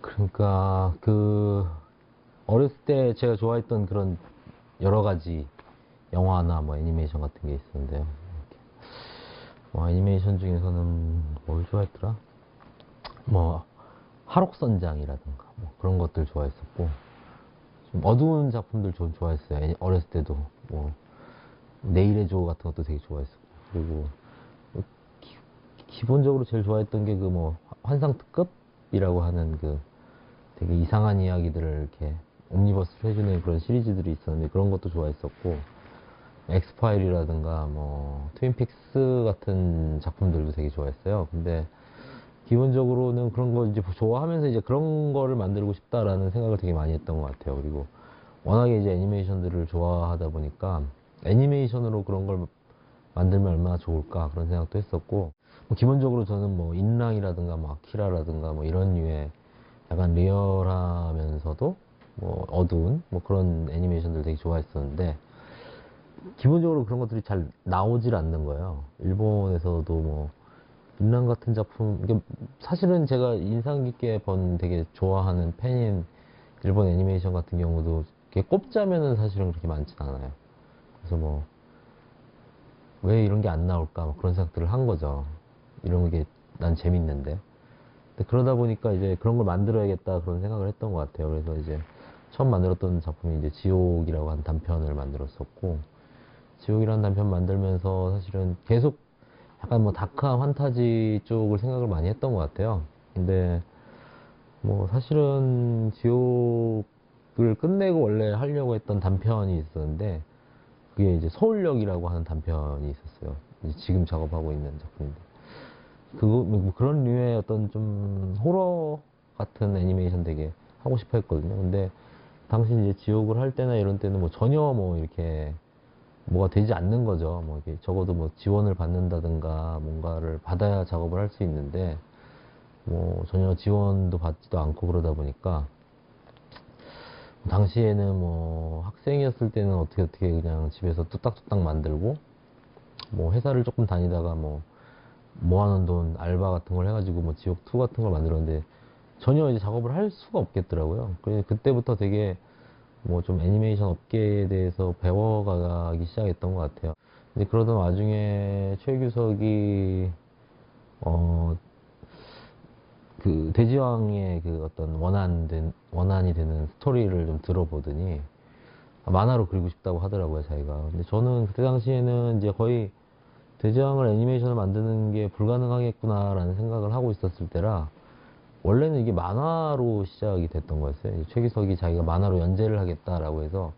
그러니까 어렸을 때 제가 좋아했던 그런 여러 가지 영화나 뭐 애니메이션 같은 게 있었는데요. 뭐 애니메이션 중에서는 뭘 좋아했더라? 뭐 하록선장이라든가 뭐 그런 것들 좋아했었고, 좀 어두운 작품들 좀 좋아했어요. 어렸을 때도 뭐 내일의 조 같은 것도 되게 좋아했었고, 그리고 기본적으로 제일 좋아했던 게 그 뭐 환상특급이라고 하는 그 되게 이상한 이야기들을 이렇게 옴니버스로 해주는 그런 시리즈들이 있었는데, 그런 것도 좋아했었고, 엑스파일이라든가 뭐 트윈픽스 같은 작품들도 되게 좋아했어요. 근데 기본적으로는 그런 거 이제 좋아하면서 이제 그런 거를 만들고 싶다라는 생각을 되게 많이 했던 것 같아요. 그리고 워낙에 이제 애니메이션들을 좋아하다 보니까 애니메이션으로 그런 걸 만들면 얼마나 좋을까 그런 생각도 했었고, 뭐 기본적으로 저는 뭐 인랑이라든가 뭐 아키라라든가 뭐 이런 류의 약간 리얼하면서도 뭐 어두운 뭐 그런 애니메이션들 되게 좋아했었는데, 기본적으로 그런 것들이 잘 나오질 않는 거예요. 일본에서도 뭐 인랑 같은 작품, 이게 사실은 제가 인상 깊게 본 되게 좋아하는 팬인 일본 애니메이션 같은 경우도 이렇게 꼽자면은 사실은 그렇게 많진 않아요. 그래서 뭐 왜 이런 게 안 나올까 뭐 그런 생각들을 한 거죠. 이런 게 난 재밌는데. 근데 그러다 보니까 이제 그런 걸 만들어야겠다 그런 생각을 했던 것 같아요. 그래서 이제 처음 만들었던 작품이 이제 지옥이라고 한 단편을 만들었었고, 지옥이라는 단편 만들면서 사실은 계속 약간 뭐 다크한 환타지 쪽을 생각을 많이 했던 것 같아요. 근데 뭐 사실은 지옥을 끝내고 원래 하려고 했던 단편이 있었는데, 그게 이제 서울역이라고 하는 단편이 있었어요. 이제 지금 작업하고 있는 작품인데, 뭐 그런 류의 어떤 좀 호러 같은 애니메이션 되게 하고 싶어 했거든요. 근데 당시 이제 지옥을 할 때나 이런 때는 뭐 전혀 뭐 이렇게 뭐가 되지 않는 거죠. 뭐 이게 적어도 뭐 지원을 받는다든가 뭔가를 받아야 작업을 할 수 있는데, 뭐 전혀 지원도 받지도 않고 그러다 보니까, 당시에는 뭐 학생이었을 때는 어떻게 그냥 집에서 뚝딱뚝딱 만들고, 뭐 회사를 조금 다니다가 뭐 모아놓은 돈 알바 같은 걸 해가지고 뭐 지옥2 같은 걸 만들었는데, 전혀 이제 작업을 할 수가 없겠더라고요. 그래서 그때부터 되게 뭐 좀 애니메이션 업계에 대해서 배워가기 시작했던 것 같아요. 근데 그러던 와중에 최 규석이 어 그 돼지왕의 그 어떤 원한이 되는 스토리를 좀 들어보더니 만화로 그리고 싶다고 하더라고요, 자기가. 근데 저는 그때 당시에는 이제 거의 돼지왕을 애니메이션을 만드는 게 불가능하겠구나라는 생각을 하고 있었을 때라, 원래는 이게 만화로 시작이 됐던 거였어요. 이제 최기석이 자기가 만화로 연재를 하겠다라고 해서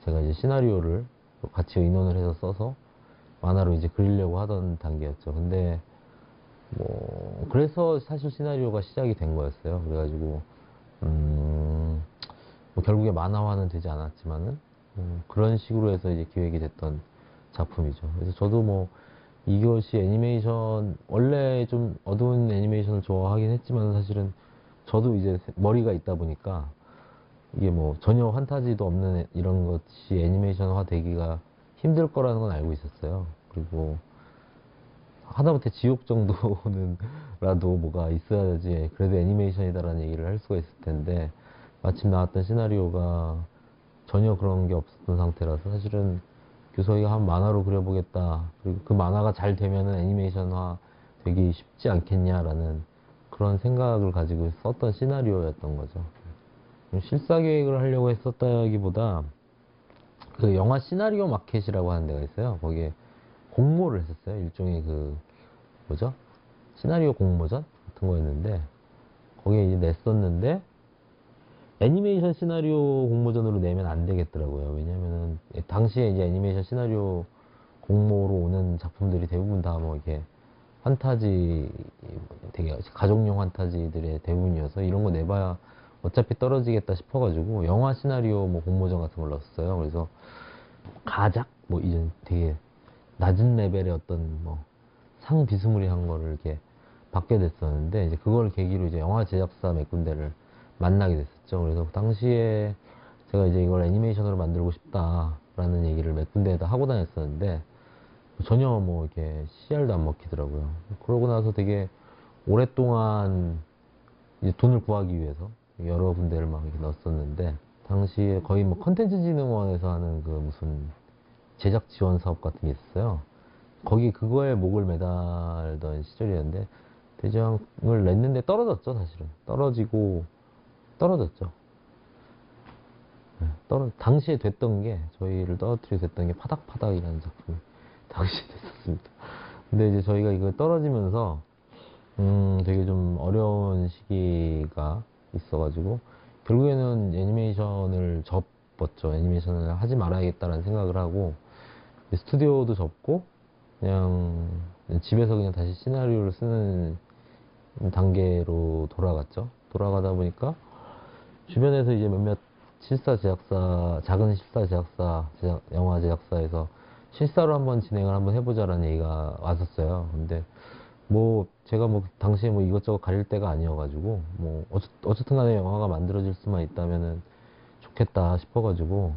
제가 이제 시나리오를 같이 의논을 해서 써서 만화로 이제 그리려고 하던 단계였죠. 근데 뭐 그래서 사실 시나리오가 시작이 된 거였어요. 그래가지고 음, 뭐 결국에 만화화는 되지 않았지만은 그런 식으로 해서 이제 기획이 됐던 작품이죠. 그래서 저도 뭐 이것이 애니메이션, 원래 좀 어두운 애니메이션을 좋아하긴 했지만 사실은 저도 이제 머리가 있다 보니까 이게 뭐 전혀 환타지도 없는 이런 것이 애니메이션화 되기가 힘들 거라는 건 알고 있었어요. 그리고 하다못해 지옥 정도는 라도 뭐가 있어야지 그래도 애니메이션이다라는 얘기를 할 수가 있을 텐데, 마침 나왔던 시나리오가 전혀 그런 게 없었던 상태라서 사실은 규석이가 한 만화로 그려보겠다, 그리고 그 만화가 잘 되면은 애니메이션화 되기 쉽지 않겠냐라는 그런 생각을 가지고 썼던 시나리오였던 거죠. 실사 계획을 하려고 했었다기보다 그 영화 시나리오 마켓이라고 하는 데가 있어요. 거기에 공모를 했었어요. 일종의 그 뭐죠? 시나리오 공모전 같은 거였는데, 거기에 이제 냈었는데 애니메이션 시나리오 공모전으로 내면 안 되겠더라고요. 왜냐면은 당시에 이제 애니메이션 시나리오 공모로 오는 작품들이 대부분 다 뭐 이렇게 환타지, 되게 가족용 환타지들의 대부분이어서 이런 거 내봐야 어차피 떨어지겠다 싶어가지고 영화 시나리오 뭐 공모전 같은 걸 넣었어요. 그래서 가작 뭐 이제 되게 낮은 레벨의 어떤 뭐 상 비스무리한 거를 이렇게 받게 됐었는데, 이제 그걸 계기로 이제 영화 제작사 몇 군데를 만나게 됐었죠. 그래서 그 당시에 제가 이제 이걸 애니메이션으로 만들고 싶다라는 얘기를 몇 군데에다 하고 다녔었는데, 전혀 뭐 이렇게 씨알도 안 먹히더라고요. 그러고 나서 되게 오랫동안 이제 돈을 구하기 위해서 여러 군데를 막 이렇게 넣었었는데, 당시에 거의 뭐 컨텐츠진흥원에서 하는 그 무슨 제작 지원 사업 같은 게 있었어요. 거기 그거에 목을 매달던 시절이었는데, 대장을 냈는데 떨어졌죠, 사실은. 떨어졌죠. 당시에 됐던 게, 저희를 떨어뜨리게 됐던 게 파닥파닥이라는 작품이 당시에 됐었습니다. 근데 이제 저희가 이걸 떨어지면서, 되게 좀 어려운 시기가 있어가지고, 결국에는 애니메이션을 접었죠. 애니메이션을 하지 말아야겠다라는 생각을 하고, 스튜디오도 접고, 그냥 집에서 그냥 다시 시나리오를 쓰는 단계로 돌아갔죠. 돌아가다 보니까, 주변에서 이제 몇몇 실사 제작사, 작은 실사 제작사, 영화 제작사에서 실사로 한번 진행을 한번 해보자라는 얘기가 왔었어요. 근데 뭐 제가 뭐 당시에 뭐 이것저것 가릴 때가 아니어가지고 뭐 어쨌든 간에 영화가 만들어질 수만 있다면은 좋겠다 싶어가지고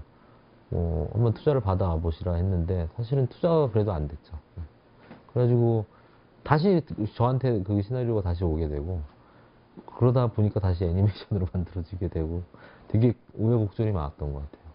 뭐 한번 투자를 받아 보시라 했는데 사실은 투자가 그래도 안 됐죠. 그래가지고 다시 저한테 그 시나리오가 다시 오게 되고 그러다 보니까 다시 애니메이션으로 만들어지게 되고 되게 우여곡절이 많았던 것 같아요.